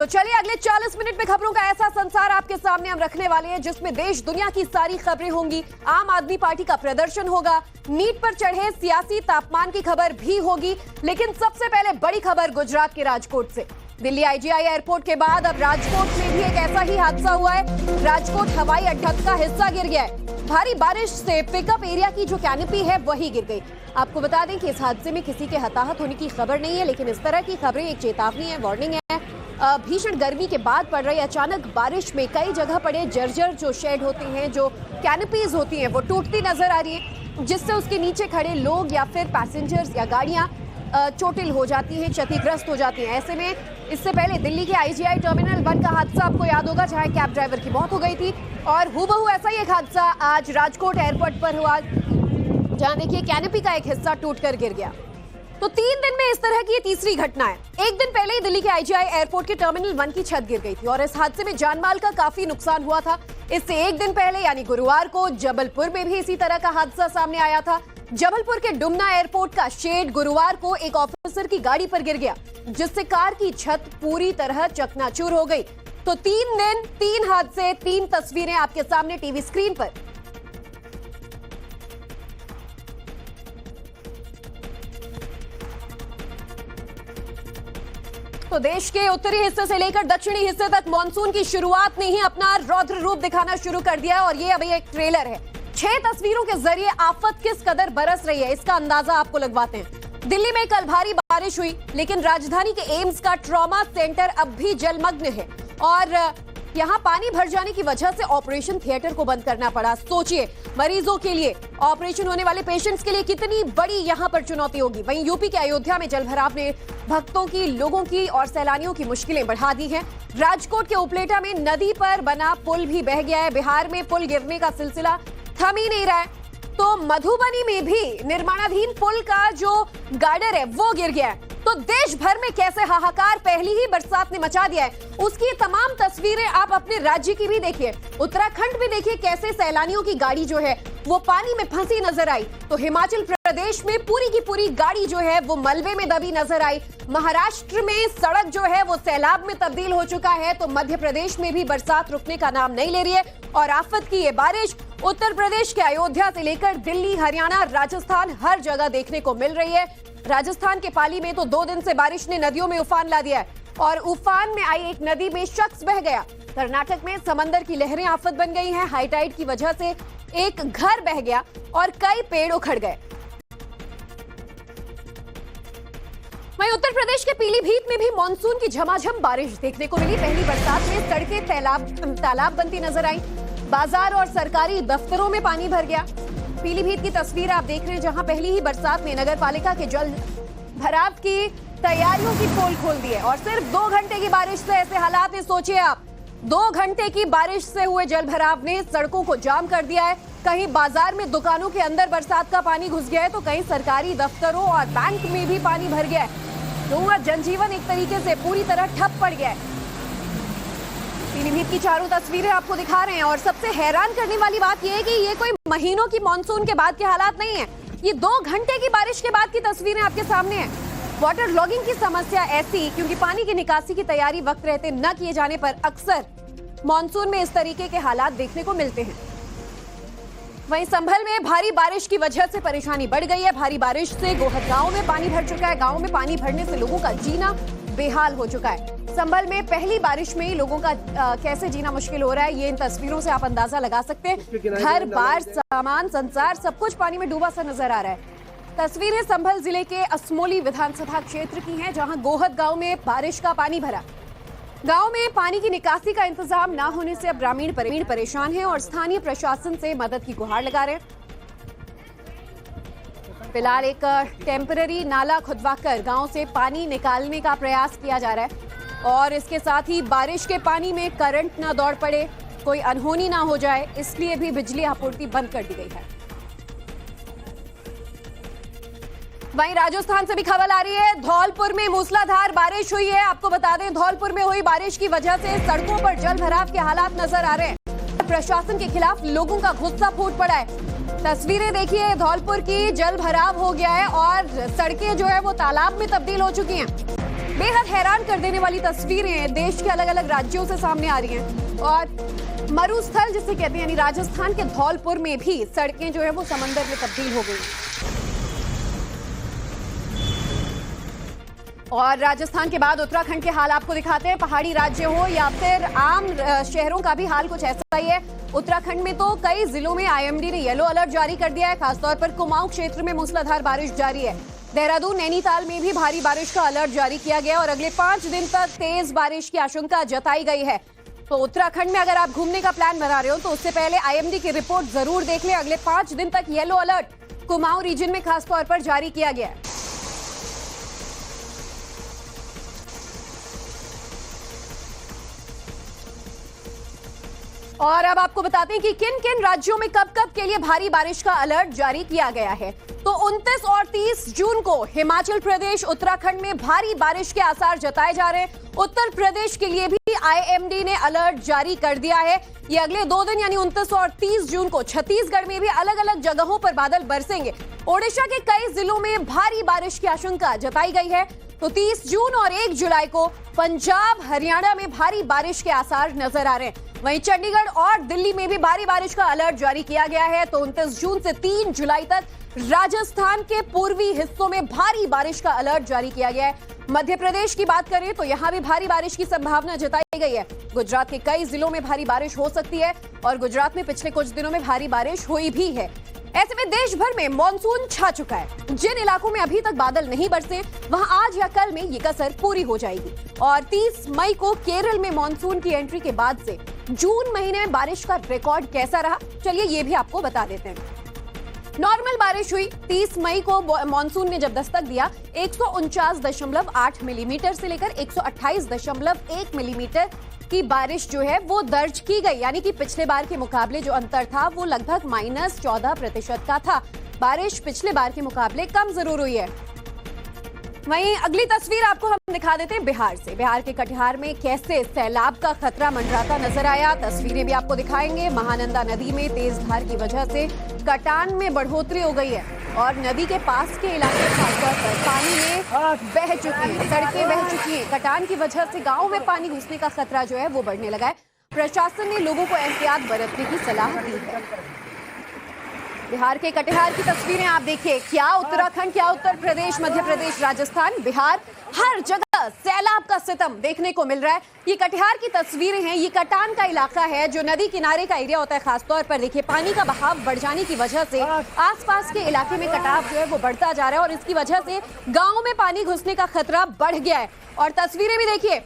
तो चलिए अगले 40 मिनट में खबरों का ऐसा संसार आपके सामने हम रखने वाले हैं जिसमें देश दुनिया की सारी खबरें होंगी। आम आदमी पार्टी का प्रदर्शन होगा, नीट पर चढ़े सियासी तापमान की खबर भी होगी। लेकिन सबसे पहले बड़ी खबर गुजरात के राजकोट से। दिल्ली आईजीआई एयरपोर्ट के बाद अब राजकोट में भी एक ऐसा ही हादसा हुआ है। राजकोट हवाई अड्डा का हिस्सा गिर गया है। भारी बारिश से पिकअप एरिया की जो कैनोपी है वही गिर गई। आपको बता दें कि इस हादसे में किसी के हताहत होने की खबर नहीं है, लेकिन इस तरह की खबरें एक चेतावनी है, वार्निंग है। भीषण गर्मी के बाद पड़ रही अचानक बारिश में कई जगह पड़े जर्जर जो शेड होते हैं, जो कैनोपीज होती हैं, वो टूटती नजर आ रही है, जिससे उसके नीचे खड़े लोग या फिर पैसेंजर्स या गाड़ियां चोटिल हो जाती हैं, क्षतिग्रस्त हो जाती हैं। ऐसे में इससे पहले दिल्ली के आईजीआई टर्मिनल 1 का हादसा आपको याद होगा, जहां कैब ड्राइवर की मौत हो गई थी। और हूबहू ऐसा ही एक हादसा आज राजकोट एयरपोर्ट पर हुआ, जहां देखिए कैनोपी का एक हिस्सा टूटकर गिर गया। तो 3 दिन में इस तरह की ये तीसरी घटना है। एक दिन पहले ही दिल्ली के आईजीआई एयरपोर्ट के टर्मिनल 1 की छत गिर गई थी और इस हादसे में जानमाल का काफी नुकसान हुआ था। इससे एक दिन पहले यानी गुरुवार को जबलपुर में भी इसी तरह का हादसा सामने आया था। जबलपुर के डुमना एयरपोर्ट का शेड गुरुवार को एक ऑफिसर की गाड़ी पर गिर गया, जिससे कार की छत पूरी तरह चकनाचूर हो गई। तो 3 दिन 3 हादसे, 3 तस्वीरें आपके सामने टीवी स्क्रीन पर। तो देश के उत्तरी हिस्से से लेकर दक्षिणी हिस्से तक मानसून की शुरुआत ने ही अपना रौद्र रूप दिखाना शुरू कर दिया है और ये अभी एक ट्रेलर है। 6 तस्वीरों के जरिए आफत किस कदर बरस रही है इसका अंदाजा आपको लगवाते हैं। दिल्ली में कल भारी बारिश हुई, लेकिन राजधानी के एम्स का ट्रॉमा सेंटर अब भी जलमग्न है और यहाँ पानी भर जाने की वजह से ऑपरेशन थिएटर को बंद करना पड़ा। सोचिए, मरीजों के लिए, ऑपरेशन होने वाले पेशेंट्स के लिए कितनी बड़ी यहाँ पर चुनौती होगी। वहीं यूपी के अयोध्या में जलभराव ने भक्तों की, लोगों की और सैलानियों की मुश्किलें बढ़ा दी हैं। राजकोट के उपलेटा में नदी पर बना पुल भी बह गया है। बिहार में पुल गिरने का सिलसिला थम ही नहीं रहा है, तो मधुबनी में भी निर्माणाधीन पुल का जो गार्डर है वो गिर गया है। तो देश भर में कैसे हाहाकार पहली ही बरसात ने मचा दिया है, उसकी तमाम तस्वीरें आप अपने राज्य की भी देखिए। उत्तराखंड में देखिए कैसे सैलानियों की गाड़ी जो है वो पानी में फंसी नजर आई। तो हिमाचल प्रदेश में पूरी की पूरी गाड़ी जो है वो मलबे में दबी नजर आई। महाराष्ट्र में सड़क जो है वो सैलाब में तब्दील हो चुका है। तो मध्य प्रदेश में भी बरसात रुकने का नाम नहीं ले रही है और आफत की ये बारिश उत्तर प्रदेश के अयोध्या से लेकर दिल्ली, हरियाणा, राजस्थान हर जगह देखने को मिल रही है। राजस्थान के पाली में तो 2 दिन से बारिश ने नदियों में उफान ला दिया है और उफान में आई एक नदी में शख्स बह गया। कर्नाटक में समंदर की लहरें आफत बन गई हैं। हाई टाइड की वजह से एक घर बह गया और कई पेड़ उखड़ गए। वहीं उत्तर प्रदेश के पीलीभीत में भी मानसून की झमाझम बारिश देखने को मिली। पहली बरसात में सड़कें तालाब बनती नजर आई। बाजार और सरकारी दफ्तरों में पानी भर गया। पीलीभीत की तस्वीर आप देख रहे हैं, जहां पहली ही बरसात में नगर पालिका के जल भराव की तैयारियों की पोल खोल दी है और सिर्फ 2 घंटे की बारिश से ऐसे हालात है। सोचिए आप, 2 घंटे की बारिश से हुए जल भराव ने सड़कों को जाम कर दिया है। कहीं बाजार में दुकानों के अंदर बरसात का पानी घुस गया है, तो कहीं सरकारी दफ्तरों और बैंक में भी पानी भर गया है। लोगों का जनजीवन एक तरीके से पूरी तरह ठप पड़ गया है। पीलीभीत की चारों तस्वीरें आपको दिखा रहे हैं और सबसे हैरान करने वाली बात यह है कि ये कोई महीनों की मानसून के बाद के हालात नहीं है, ये 2 घंटे की बारिश के बाद की तस्वीरें आपके सामने हैं। वाटर लॉगिंग की समस्या ऐसी क्योंकि पानी की निकासी की तैयारी वक्त रहते न किए जाने पर अक्सर मानसून में इस तरीके के हालात देखने को मिलते हैं। वहीं संभल में भारी बारिश की वजह से परेशानी बढ़ गई है। भारी बारिश से गोहद गांव में पानी भर चुका है। गांव में पानी भरने से लोगों का जीना बेहाल हो चुका है। संभल में पहली बारिश में ही लोगों का कैसे जीना मुश्किल हो रहा है, ये इन तस्वीरों से आप अंदाजा लगा सकते हैं। घर बार, सामान, संसार सब कुछ पानी में डूबा सा नजर आ रहा है। तस्वीरें संभल जिले के असमोली विधानसभा क्षेत्र की हैं, जहां गोहद गांव में बारिश का पानी भरा। गांव में पानी की निकासी का इंतजाम न होने से अब ग्रामीण परेशान हैं और स्थानीय प्रशासन से मदद की गुहार लगा रहे हैं। फिलहाल एक टेम्पररी नाला खुदवाकर गांव से पानी निकालने का प्रयास किया जा रहा है और इसके साथ ही बारिश के पानी में करंट ना दौड़ पड़े, कोई अनहोनी ना हो जाए, इसलिए भी बिजली आपूर्ति बंद कर दी गई है। वहीं राजस्थान से भी खबर आ रही है। धौलपुर में मूसलाधार बारिश हुई है। आपको बता दें, धौलपुर में हुई बारिश की वजह से सड़कों पर जल भराव के हालात नजर आ रहे हैं। प्रशासन के खिलाफ लोगों का गुस्सा फूट पड़ा है। तस्वीरें देखिए, धौलपुर की जल भराव हो गया है और सड़कें जो है वो तालाब में तब्दील हो चुकी हैं। बेहद हैरान कर देने वाली तस्वीरें देश के अलग अलग राज्यों से सामने आ रही हैं और मरुस्थल जिसे कहते हैं यानी राजस्थान के धौलपुर में भी सड़कें जो है वो समंदर में तब्दील हो गई। और राजस्थान के बाद उत्तराखंड के हाल आपको दिखाते हैं। पहाड़ी राज्य हो या फिर आम शहरों का भी हाल कुछ ऐसा ही है। उत्तराखंड में तो कई जिलों में आईएमडी ने येलो अलर्ट जारी कर दिया है। खासतौर पर कुमाऊं क्षेत्र में मूसलाधार बारिश जारी है। देहरादून नैनीताल में भी भारी बारिश का अलर्ट जारी किया गया और अगले 5 दिन तक तेज बारिश की आशंका जताई गई है। तो उत्तराखंड में अगर आप घूमने का प्लान बना रहे हो तो उससे पहले आईएमडी की रिपोर्ट जरूर देख लें। अगले 5 दिन तक येलो अलर्ट कुमाऊं रीजन में खासतौर पर जारी किया गया है। और अब आपको बताते हैं कि किन किन राज्यों में कब कब के लिए भारी बारिश का अलर्ट जारी किया गया है। तो 29 और 30 जून को हिमाचल प्रदेश, उत्तराखंड में भारी बारिश के आसार जताए जा रहे हैं। उत्तर प्रदेश के लिए भी आईएमडी ने अलर्ट जारी कर दिया है। ये अगले 2 दिन यानी 29 और 30 जून को छत्तीसगढ़ में भी अलग अलग जगहों पर बादल बरसेंगे। ओडिशा के कई जिलों में भारी बारिश की आशंका जताई गई है। तो 30 जून और 1 जुलाई को पंजाब, हरियाणा में भारी बारिश के आसार नजर आ रहे हैं। वहीं चंडीगढ़ और दिल्ली में भी भारी बारिश का अलर्ट जारी किया गया है। तो 29 जून से 3 जुलाई तक राजस्थान के पूर्वी हिस्सों में भारी बारिश का अलर्ट जारी किया गया है। मध्य प्रदेश की बात करें तो यहां भी भारी बारिश की संभावना जताई गई है। गुजरात के कई जिलों में भारी बारिश हो सकती है और गुजरात में पिछले कुछ दिनों में भारी बारिश हुई भी है। ऐसे में देश भर में मानसून छा चुका है। जिन इलाकों में अभी तक बादल नहीं बरसे वहां आज या कल में ये कसर पूरी हो जाएगी। और 30 मई को केरल में मानसून की एंट्री के बाद से जून महीने में बारिश का रिकॉर्ड कैसा रहा, चलिए ये भी आपको बता देते हैं। नॉर्मल बारिश हुई। 30 मई को मानसून ने जब दस्तक दिया 149.8 मिलीमीटर से लेकर 128.1 मिलीमीटर की बारिश जो है वो दर्ज की गई। यानी कि पिछले बार के मुकाबले जो अंतर था वो लगभग -14% का था। बारिश पिछले बार के मुकाबले कम जरूर हुई है। वहीं अगली तस्वीर आपको हम दिखा देते हैं बिहार से। बिहार के कटिहार में कैसे सैलाब का खतरा मंडराता नजर आया, तस्वीरें भी आपको दिखाएंगे। महानंदा नदी में तेज धार की वजह से कटान में बढ़ोतरी हो गई है और नदी के पास के इलाके खासतौर पर पानी में बह चुकी है, सड़कें बह चुकी हैं। कटान की वजह से गांव में पानी घुसने का खतरा जो है वो बढ़ने लगा है। प्रशासन ने लोगों को एहतियात बरतने की सलाह दी है। बिहार के कटिहार की तस्वीरें आप देखिए। क्या उत्तराखंड, क्या उत्तर प्रदेश, मध्य प्रदेश, राजस्थान, बिहार, हर जगह सैलाब का सितम देखने को मिल रहा है। ये कटिहार की तस्वीरें हैं। ये कटान का इलाका है जो नदी किनारे का एरिया होता है। खासतौर पर देखिए पानी का बहाव बढ़ जाने की वजह से आसपास के इलाके में कटाव जो है वो बढ़ता जा रहा है और इसकी वजह से गाँव में पानी घुसने का खतरा बढ़ गया है। और तस्वीरें भी देखिए,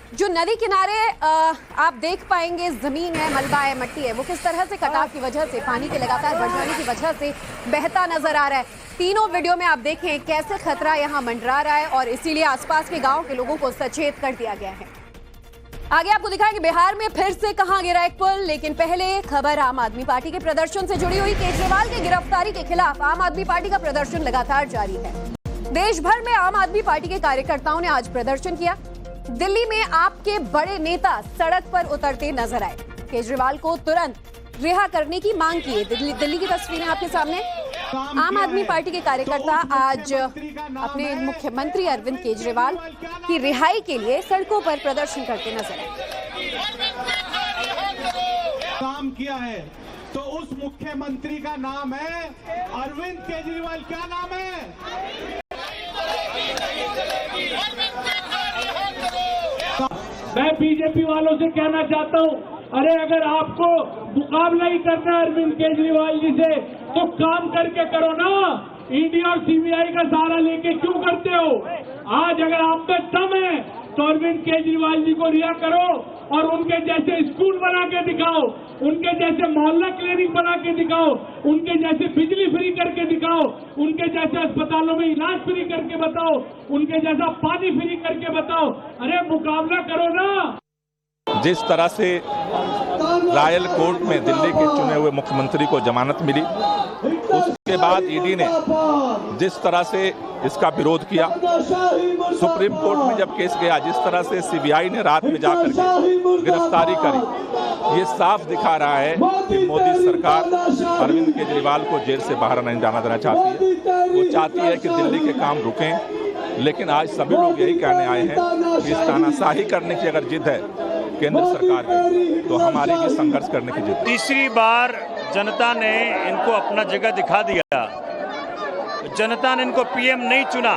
जो नदी किनारे आप देख पाएंगे जमीन है, मलबा है, मट्टी है, वो किस तरह से कटाव की वजह से, पानी के लगातार बढ़ जाने की वजह से बहता नजर आ रहा है। तीनों वीडियो में आप देखें कैसे खतरा यहाँ मंडरा रहा है और इसीलिए आसपास के गांव के लोगों को सचेत कर दिया गया है। आगे आपको दिखाएंगे बिहार में फिर से कहां गिरा एक पुल, लेकिन पहले खबर आम आदमी पार्टी के प्रदर्शन से जुड़ी हुई। केजरीवाल की गिरफ्तारी के खिलाफ आम आदमी पार्टी का प्रदर्शन लगातार जारी है। देश भर में आम आदमी पार्टी के कार्यकर्ताओं ने आज प्रदर्शन किया। दिल्ली में आपके बड़े नेता सड़क पर उतरते नजर आए। केजरीवाल को तुरंत रिहा करने की मांग की है। दिल्ली की तस्वीरें आपके सामने। आम आदमी पार्टी के कार्यकर्ता आज अपने मुख्यमंत्री अरविंद केजरीवाल की रिहाई के लिए सड़कों पर प्रदर्शन करते नजर आए। काम किया है तो उस मुख्यमंत्री का नाम है अरविंद केजरीवाल। क्या नाम है? मैं बीजेपी वालों से कहना चाहता हूं, अरे अगर आपको मुकाबला ही करना है अरविंद केजरीवाल जी से तो काम करके करो ना। ईडी और सीबीआई का सहारा लेके क्यों करते हो? आज अगर आप में दम है तो अरविंद केजरीवाल जी को रिहा करो और उनके जैसे स्कूल बना के दिखाओ, उनके जैसे मोहल्ला क्लिनिक बना के दिखाओ, उनके जैसे बिजली फ्री करके दिखाओ, उनके जैसे अस्पतालों में इलाज फ्री करके बताओ, उनके जैसा पानी फ्री करके बताओ। अरे मुकाबला करो ना। जिस तरह से रॉयल कोर्ट में दिल्ली के चुने हुए मुख्यमंत्री को जमानत मिली, उसके बाद ईडी ने जिस तरह से इसका विरोध किया, सुप्रीम कोर्ट में जब केस गया, जिस तरह से सीबीआई ने रात में जाकर के गिरफ्तारी करी, ये साफ दिखा रहा है कि मोदी सरकार अरविंद केजरीवाल को जेल से बाहर नहीं जाना देना चाहती है। वो चाहती है कि दिल्ली के काम रुकें लेकिन आज सभी लोग यही कहने आए हैं कि इस तानाशाही करने की अगर जिद है केंद्र सरकार की, तो हमारी भी संघर्ष करने की जिद। तीसरी बार जनता ने इनको अपना जगह दिखा दिया। जनता ने इनको पीएम नहीं चुना,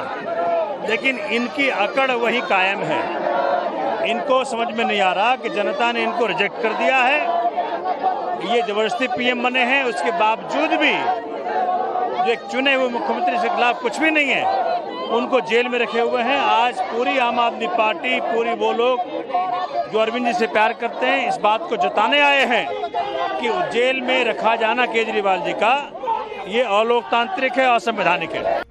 लेकिन इनकी अकड़ वही कायम है। इनको समझ में नहीं आ रहा कि जनता ने इनको रिजेक्ट कर दिया है। ये जबरदस्ती पीएम बने हैं, उसके बावजूद भी जो एक चुने हुए मुख्यमंत्री के खिलाफ कुछ भी नहीं है, उनको जेल में रखे हुए हैं। आज पूरी आम आदमी पार्टी, पूरी वो लोग जो अरविंद जी से प्यार करते हैं, इस बात को जताने आए हैं कि जेल में रखा जाना केजरीवाल जी का ये अलोकतांत्रिक है, असंवैधानिक है।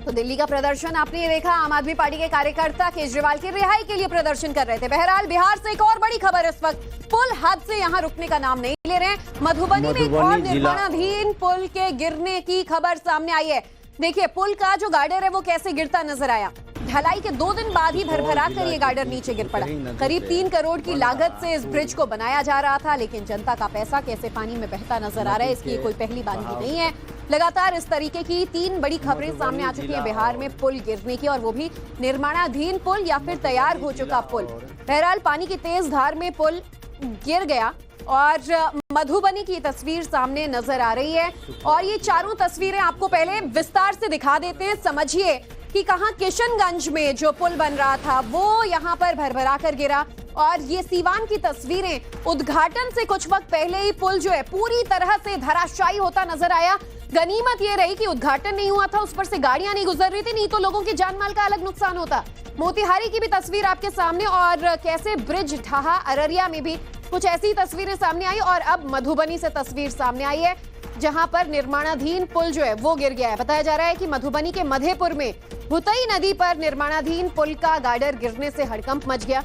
तो दिल्ली का प्रदर्शन आपने ये देखा, आम आदमी पार्टी के कार्यकर्ता केजरीवाल की रिहाई के लिए प्रदर्शन कर रहे थे। बहरहाल बिहार से एक और बड़ी खबर इस वक्त, पुल हादसे यहां रुकने का नाम नहीं ले रहे हैं। मधुबनी में एक और निर्माणाधीन पुल के गिरने की खबर सामने आई है। देखिए पुल का जो गार्डर है वो कैसे गिरता नजर आया। ढलाई के 2 दिन बाद ही भरभरा कर ये गार्डर नीचे गिर पड़ा। करीब 3 करोड़ की लागत से इस ब्रिज को बनाया जा रहा था, लेकिन जनता का पैसा कैसे पानी में बहता नजर आ रहा है, इसकी कोई पहली बात ही नहीं है। लगातार इस तरीके की 3 बड़ी खबरें सामने आ चुकी हैं बिहार में पुल गिरने की, और वो भी निर्माणाधीन पुल या फिर तैयार हो चुका पुल। बहरहाल पानी की तेज धार में पुल गिर गया और मधुबनी की तस्वीर सामने नजर आ रही है। और ये चारों तस्वीरें आपको पहले विस्तार से दिखा देते हैं, समझिए कि कहां किशनगंज में जो पुल बन रहा था वो यहां पर भरभरा कर गिरा। और ये सीवान की तस्वीरें, उद्घाटन से कुछ वक्त पहले ही पुल जो है पूरी तरह से धराशायी होता नजर आया। गनीमत ये रही कि उद्घाटन नहीं हुआ था, उस पर से गाड़ियां नहीं गुजर रही थी, नहीं तो लोगों की जान माल का अलग नुकसान होता। मोतिहारी की भी तस्वीर आपके सामने, और कैसे ब्रिज ढहा। अररिया में भी कुछ ऐसी तस्वीरें सामने आई, और अब मधुबनी से तस्वीर सामने आई है जहां पर निर्माणाधीन पुल जो है वो गिर गया है। बताया जा रहा है कि मधुबनी के मधेपुर में भुतई नदी पर निर्माणाधीन पुल का गार्डर गिरने से हड़कंप मच गया।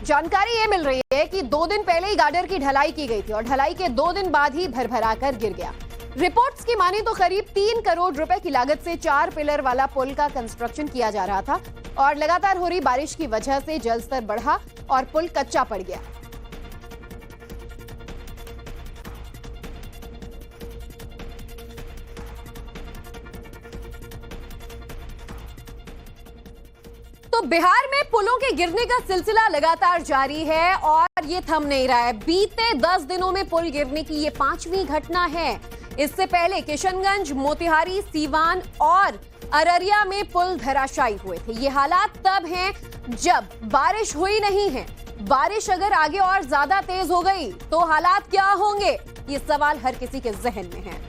जानकारी ये मिल रही है कि 2 दिन पहले ही गार्डर की ढलाई की गई थी और ढलाई के 2 दिन बाद ही भरभरा कर गिर गया। रिपोर्ट्स की माने तो करीब 3 करोड़ रुपए की लागत से 4 पिलर वाला पुल का कंस्ट्रक्शन किया जा रहा था, और लगातार हो रही बारिश की वजह से जलस्तर बढ़ा और पुल कच्चा पड़ गया। तो बिहार में पुलों के गिरने का सिलसिला लगातार जारी है और ये थम नहीं रहा है। बीते 10 दिनों में पुल गिरने की ये 5वीं घटना है। इससे पहले किशनगंज, मोतिहारी, सीवान और अररिया में पुल धराशायी हुए थे। ये हालात तब हैं जब बारिश हुई नहीं है। बारिश अगर आगे और ज्यादा तेज हो गई तो हालात क्या होंगे, ये सवाल हर किसी के जहन में है।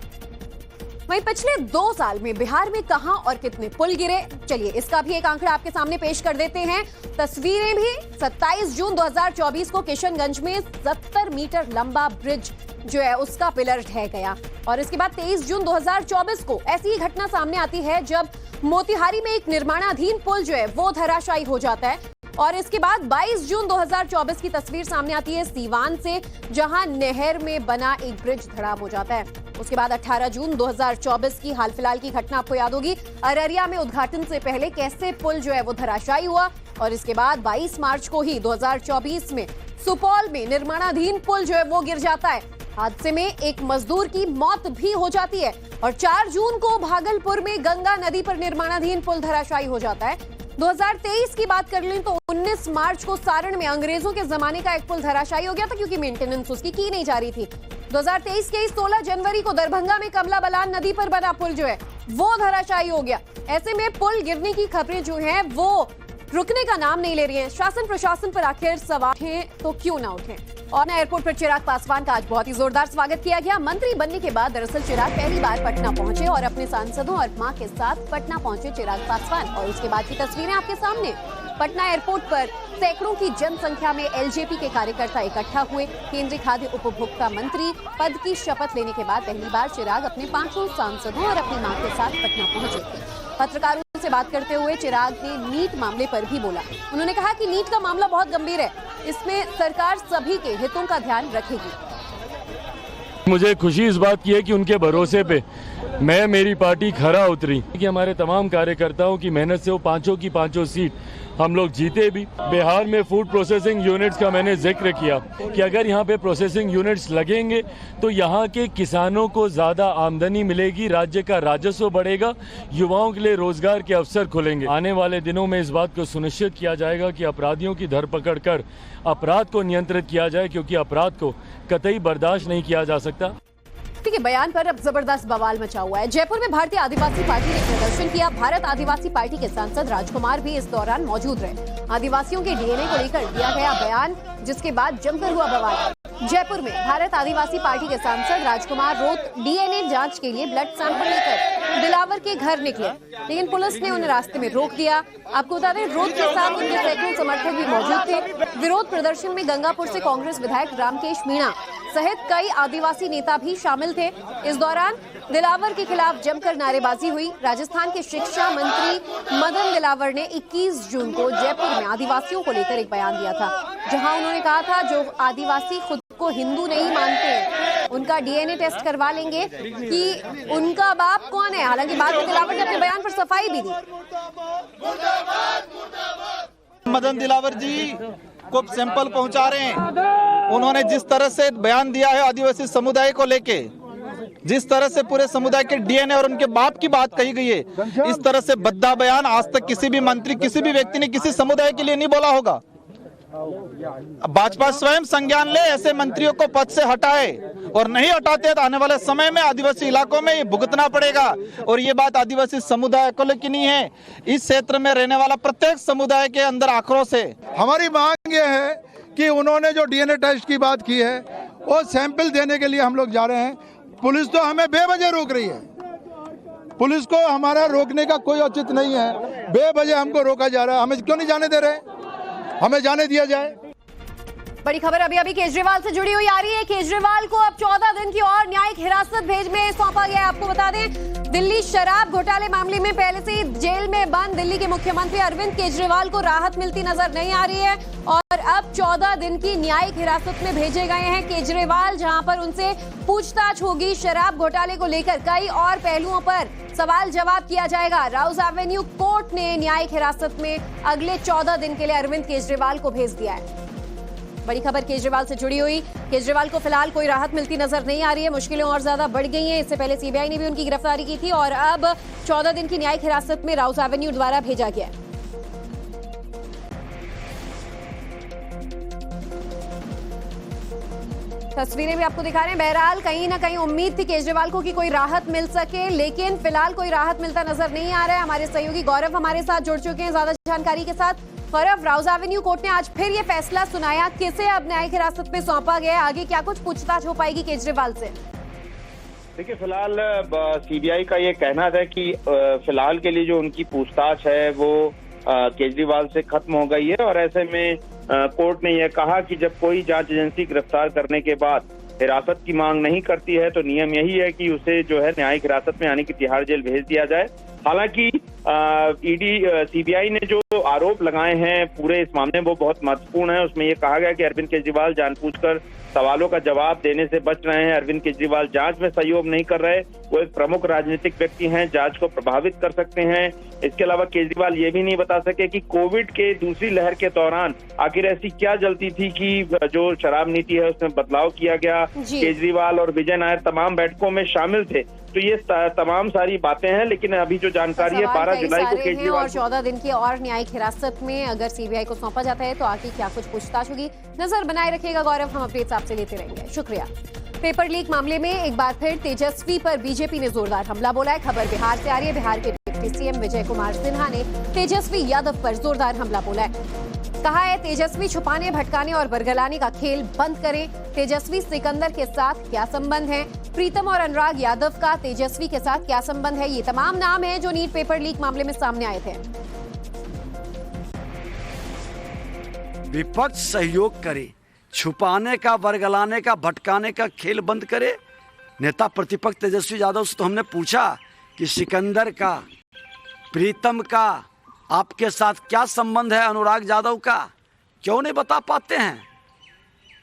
वहीं पिछले 2 साल में बिहार में कहां और कितने पुल गिरे, चलिए इसका भी एक आंकड़ा आपके सामने पेश कर देते हैं। तस्वीरें भी। 27 जून 2024 को किशनगंज में 70 मीटर लंबा ब्रिज जो है उसका पिलर ढह गया, और इसके बाद 23 जून 2024 को ऐसी ही घटना सामने आती है जब मोतिहारी में एक निर्माणाधीन पुल जो है वो धराशायी हो जाता है। और इसके बाद 22 जून 2024 की तस्वीर सामने आती है सीवान से, जहां नहर में बना एक ब्रिज धड़ाम हो जाता है। उसके बाद 18 जून 2024 की हाल फिलहाल की घटना आपको याद होगी, अररिया में उद्घाटन से पहले कैसे पुल जो है वो धराशायी हुआ। और इसके बाद 22 मार्च को ही 2024 में सुपौल में निर्माणाधीन पुल जो है वो गिर जाता है। हादसे में एक मजदूर की मौत भी हो जाती है। और 4 जून को भागलपुर में गंगा नदी पर निर्माणाधीन पुल धराशायी हो जाता है। 2023 की बात कर लें तो 19 मार्च को सारण में अंग्रेजों के जमाने का एक पुल धराशायी हो गया था, क्योंकि मेंटेनेंस उसकी की नहीं जा रही थी। 2023 के 16 जनवरी को दरभंगा में कमला बलान नदी पर बना पुल जो है वो धराशायी हो गया। ऐसे में पुल गिरने की खबरें जो हैं वो रुकने का नाम नहीं ले रही हैं। शासन प्रशासन पर आखिर सवाल उठे तो क्यों ना उठे। और एयरपोर्ट पर चिराग पासवान का आज बहुत ही जोरदार स्वागत किया गया। मंत्री बनने के बाद दरअसल चिराग पहली बार पटना पहुंचे और अपने सांसदों और मां के साथ पटना पहुंचे चिराग पासवान। और उसके बाद की तस्वीरें आपके सामने। पटना एयरपोर्ट पर सैकड़ों की जनसंख्या में एलजेपी के कार्यकर्ता इकट्ठा हुए। केंद्रीय खाद्य उपभोक्ता मंत्री पद की शपथ लेने के बाद पहली बार चिराग अपने 5 सांसदों और अपनी मां के साथ पटना पहुंचे थे। पत्रकारों से बात करते हुए चिराग ने नीट मामले पर भी बोला। उन्होंने कहा कि नीट का मामला बहुत गंभीर है, इसमें सरकार सभी के हितों का ध्यान रखेगी। मुझे खुशी इस बात की है कि उनके भरोसे पे मैं मेरी पार्टी खरा उतरी कि हमारे तमाम कार्यकर्ताओं की मेहनत से वो पांचों की पांचों सीट हम लोग जीते भी। बिहार में फूड प्रोसेसिंग यूनिट्स का मैंने जिक्र किया कि अगर यहाँ पे प्रोसेसिंग यूनिट्स लगेंगे तो यहाँ के किसानों को ज़्यादा आमदनी मिलेगी, राज्य का राजस्व बढ़ेगा, युवाओं के लिए रोजगार के अवसर खुलेंगे। आने वाले दिनों में इस बात को सुनिश्चित किया जाएगा कि अपराधियों की धरपकड़ कर अपराध को नियंत्रित किया जाए, क्योंकि अपराध को कतई बर्दाश्त नहीं किया जा सकता। के बयान पर अब जबरदस्त बवाल मचा हुआ है। जयपुर में भारतीय आदिवासी पार्टी ने प्रदर्शन किया। भारत आदिवासी पार्टी के सांसद राजकुमार भी इस दौरान मौजूद रहे। आदिवासियों के डीएनए को लेकर दिया गया बयान, जिसके बाद जमकर हुआ बवाल। जयपुर में भारत आदिवासी पार्टी के सांसद राजकुमार रोत डीएनए जांच के लिए ब्लड सैंपल लेकर दिलावर के घर निकले, लेकिन पुलिस ने उन्हें रास्ते में रोक दिया। आपको बता दें, रोत के साथ उनके सैकड़ों समर्थक भी मौजूद थे। विरोध प्रदर्शन में गंगापुर से कांग्रेस विधायक रामकेश मीणा सहित कई आदिवासी नेता भी शामिल थे। इस दौरान दिलावर के खिलाफ जमकर नारेबाजी हुई। राजस्थान के शिक्षा मंत्री मदन दिलावर ने 21 जून को जयपुर में आदिवासियों को लेकर एक बयान दिया था, जहां उन्होंने कहा था जो आदिवासी खुद को हिंदू नहीं मानते उनका डीएनए टेस्ट करवा लेंगे कि उनका बाप कौन है। हालांकि बाद में दिलावर ने अपने बयान पर सफाई भी दी। मदन दिलावर जी को सैंपल पहुंचा रहे हैं। उन्होंने जिस तरह से बयान दिया है आदिवासी समुदाय को लेके, जिस तरह से पूरे समुदाय के डीएनए और उनके बाप की बात कही गई है, इस तरह से भद्दा बयान आज तक किसी भी मंत्री, किसी भी व्यक्ति ने किसी समुदाय के लिए नहीं बोला होगा। भाजपा स्वयं संज्ञान ले, ऐसे मंत्रियों को पद से हटाए, और नहीं हटाते तो आने वाले समय में आदिवासी इलाकों में ये भुगतना पड़ेगा। और ये बात आदिवासी समुदाय को लेकर नहीं है, इस क्षेत्र में रहने वाला प्रत्येक समुदाय के अंदर आक्रोश है। हमारी मांग ये है कि उन्होंने जो डीएनए टेस्ट की बात की है वो सैंपल देने के लिए हम लोग जा रहे हैं। पुलिस तो हमें बेवजह रोक रही है। पुलिस को हमारा रोकने का कोई औचित्य नहीं है, बेवजह हमको रोका जा रहा है। हमें क्यों नहीं जाने दे रहे? हमें जाने दिया जाए। बड़ी खबर अभी केजरीवाल से जुड़ी हुई आ रही है। केजरीवाल को अब 14 दिन की और न्यायिक हिरासत में सौंपा गया है। आपको बता दें, दिल्ली शराब घोटाले मामले में पहले से ही जेल में बंद दिल्ली के मुख्यमंत्री अरविंद केजरीवाल को राहत मिलती नजर नहीं आ रही है, और अब 14 दिन की न्यायिक हिरासत में भेजे गए हैं केजरीवाल, जहां पर उनसे पूछताछ होगी। शराब घोटाले को लेकर कई और पहलुओं पर सवाल जवाब किया जाएगा। राउज एवेन्यू कोर्ट ने न्यायिक हिरासत में अगले 14 दिन के लिए अरविंद केजरीवाल को भेज दिया है। बड़ी खबर केजरीवाल से जुड़ी हुई। केजरीवाल को फिलहाल कोई राहत मिलती नजर नहीं आ रही है, मुश्किलें और ज्यादा बढ़ गई हैं। इससे पहले सीबीआई ने भी उनकी गिरफ्तारी की थी, और अब 14 दिन की न्यायिक हिरासत में राउज एवेन्यू द्वारा भेजा गया है। तस्वीरें भी आपको दिखा रहे हैं। बहरहाल कहीं ना कहीं उम्मीद थी केजरीवाल को कि कोई राहत मिल सके, लेकिन फिलहाल कोई राहत मिलता नजर नहीं आ रहा है। हमारे सहयोगी गौरव हमारे साथ जुड़ चुके हैं ज्यादा जानकारी के साथ। गौरव, राउज एवेन्यू कोर्ट ने आज फिर ये फैसला सुनाया, किसे अब न्यायिक हिरासत में सौंपा गया, आगे क्या कुछ पूछताछ हो पाएगी केजरीवाल से? देखिए, फिलहाल सीबीआई का ये कहना है कि फिलहाल के लिए जो उनकी पूछताछ है वो केजरीवाल से खत्म हो गई है, और ऐसे में कोर्ट ने यह कहा कि जब कोई जांच एजेंसी गिरफ्तार करने के बाद हिरासत की मांग नहीं करती है तो नियम यही है कि उसे जो है न्यायिक हिरासत में यानी कि तिहाड़ जेल भेज दिया जाए। हालांकि ईडी सीबीआई ने जो आरोप लगाए हैं पूरे इस मामले में वो बहुत महत्वपूर्ण है। उसमें ये कहा गया कि अरविंद केजरीवाल जानबूझकर सवालों का जवाब देने से बच रहे हैं। अरविंद केजरीवाल जांच में सहयोग नहीं कर रहे, वो एक प्रमुख राजनीतिक व्यक्ति हैं, जांच को प्रभावित कर सकते हैं। इसके अलावा केजरीवाल ये भी नहीं बता सके कि कोविड के दूसरी लहर के दौरान आखिर ऐसी क्या जल्दी थी कि जो शराब नीति है उसमें बदलाव किया गया। केजरीवाल और विजय नायर तमाम बैठकों में शामिल थे। तो ये तमाम सारी बातें हैं, लेकिन अभी जो जानकारी है 12 जुलाई को केजरीवाल, और 14 दिन की और न्यायिक हिरासत में अगर सीबीआई को सौंपा जाता है तो आगे क्या कुछ पूछताछ होगी, नजर बनाए रखिएगा गौरव। हम अपडेट्स आपसे लेते रहेंगे, शुक्रिया। पेपर लीक मामले में एक बार फिर तेजस्वी पर बीजेपी ने जोरदार हमला बोला है। खबर बिहार से आ रही है। बिहार के डिप्टी सीएम विजय कुमार सिन्हा ने तेजस्वी यादव पर जोरदार हमला बोला है। कहा है तेजस्वी छुपाने, भटकाने और बरगलाने का खेल बंद करें। तेजस्वी सिकंदर के साथ क्या संबंध है? प्रीतम और अनुराग यादव का तेजस्वी के साथ क्या संबंध है? ये तमाम नाम हैं जो नीट पेपर लीक मामले में सामने आए थे। विपक्ष सहयोग करे, छुपाने का, बरगलाने का, भटकाने का खेल बंद करे। नेता प्रतिपक्ष तेजस्वी यादव से तो हमने पूछा कि सिकंदर का, प्रीतम का आपके साथ क्या संबंध है, अनुराग यादव का, क्यों नहीं बता पाते हैं?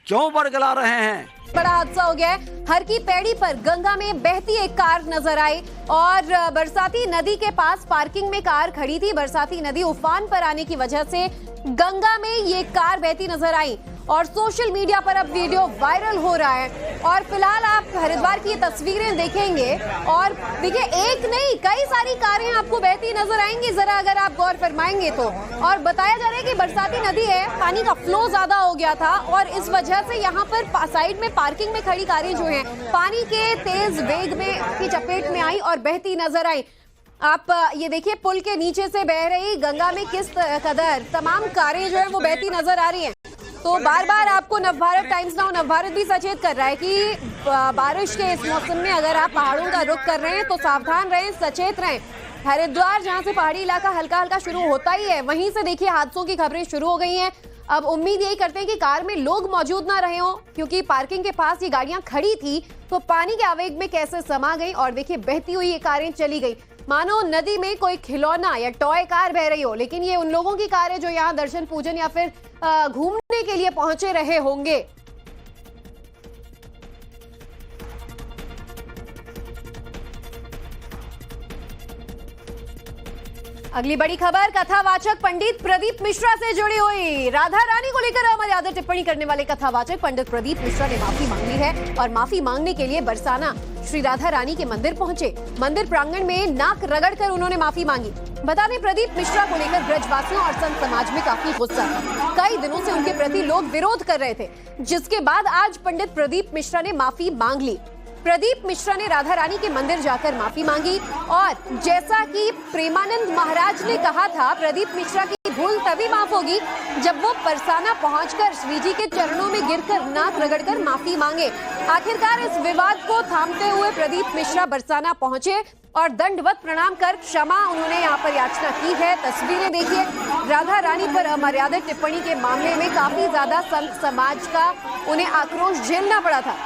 क्यों बरगला रहे हैं? बड़ा हादसा हो गया है। हर की पैड़ी पर गंगा में बहती एक कार नजर आई और बरसाती नदी के पास पार्किंग में कार खड़ी थी। बरसाती नदी उफान पर आने की वजह से गंगा में ये कार बहती नजर आई और सोशल मीडिया पर अब वीडियो वायरल हो रहा है। और फिलहाल आप हरिद्वार की तस्वीरें देखेंगे और देखिए एक नहीं कई सारी कारें आपको बहती नजर आएंगी जरा अगर आप गौर फरमाएंगे तो। और बताया जा रहा है कि बरसाती नदी है, पानी का फ्लो ज्यादा हो गया था और इस वजह से यहाँ पर साइड में पार्किंग में खड़ी कारें जो हैं पानी के तेज वेग में की चपेट में आई और बहती नजर आई। आप ये देखिए पुल के नीचे से बह रही गंगा में किस कदर तमाम कारें जो है वो बहती नजर आ रही हैं। तो बार बार आपको नवभारत टाइम्स नाउ नवभारत भी सचेत कर रहा है कि बारिश के इस मौसम में अगर आप पहाड़ों का रुख कर रहे हैं तो सावधान रहें, सचेत रहें। हरिद्वार जहां से पहाड़ी इलाका हल्का हल्का शुरू होता ही है वहीं से देखिए हादसों की खबरें शुरू हो गई हैं। अब उम्मीद यही करते हैं कि कार में लोग मौजूद ना रहे हों क्योंकि पार्किंग के पास ये गाड़ियां खड़ी थी तो पानी के आवेग में कैसे समा गई और देखिए बहती हुई ये कारें चली गई मानो नदी में कोई खिलौना या टॉय कार बह रही हो। लेकिन ये उन लोगों की कार है जो यहाँ दर्शन पूजन या फिर घूमने के लिए पहुंचे रहे होंगे। अगली बड़ी खबर कथावाचक पंडित प्रदीप मिश्रा से जुड़ी हुई। राधा रानी को लेकर हमारे आदर टिप्पणी करने वाले कथावाचक पंडित प्रदीप मिश्रा ने माफी मांग ली है और माफी मांगने के लिए बरसाना श्री राधा रानी के मंदिर पहुंचे। मंदिर प्रांगण में नाक रगड़कर उन्होंने माफी मांगी। बता दें प्रदीप मिश्रा को लेकर ब्रजवासियों और संत समाज में काफी गुस्सा था। कई दिनों से उनके प्रति लोग विरोध कर रहे थे जिसके बाद आज पंडित प्रदीप मिश्रा ने माफी मांग ली। प्रदीप मिश्रा ने राधा रानी के मंदिर जाकर माफी मांगी और जैसा कि प्रेमानंद महाराज ने कहा था प्रदीप मिश्रा की भूल तभी माफ होगी जब वो परसाना पहुंचकर श्री जी के चरणों में गिरकर नाक रगड़कर माफी मांगे। आखिरकार इस विवाद को थामते हुए प्रदीप मिश्रा बरसाना पहुंचे और दंडवत प्रणाम कर क्षमा उन्होंने यहाँ पर याचना की है। तस्वीरें देखिए, राधा रानी पर अमर्यादित टिप्पणी के मामले में काफी ज्यादा संत समाज का उन्हें आक्रोश झेलना पड़ा था।